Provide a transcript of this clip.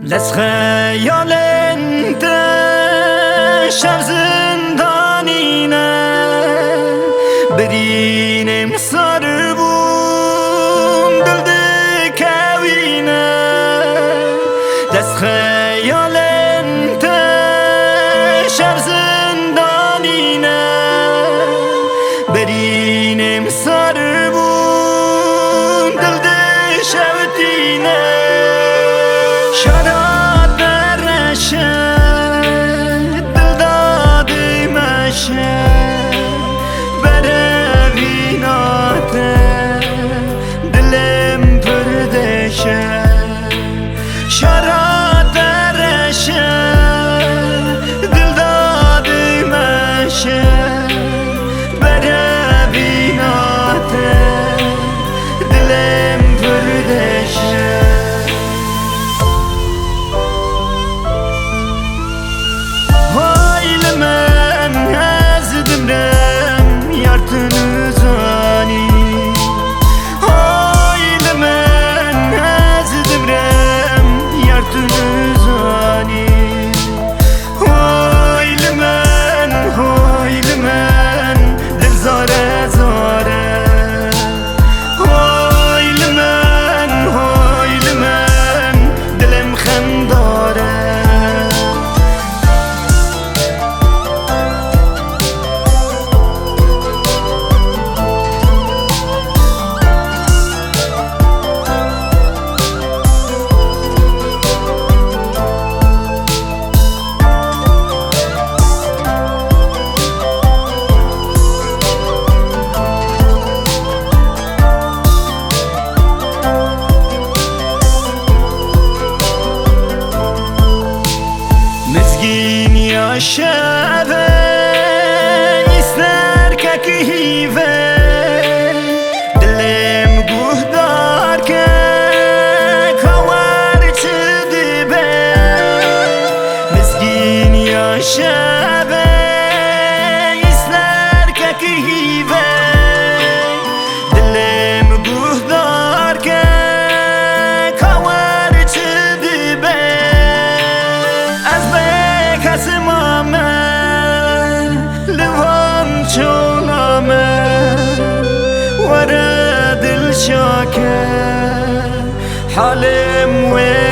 لس خیال انت شب زندانینه برینم سر بون دل دکوینه لس خیال انت شب زندانینه برینم سر بون دل دشوتینه شراب برشه دل دادی مشه بره ویناته دلم پردشه شراب برشه دل دادی مشه بره ویناته دلم پردشه یا شبه ایستر که هیوه دلم گوه دار که کوار چه دیبه مسکین یا شبه ایستر که هیوه دلم گوه دار که کوار چه دیبه از لوان شولامه ورا دل شاكه حالم وين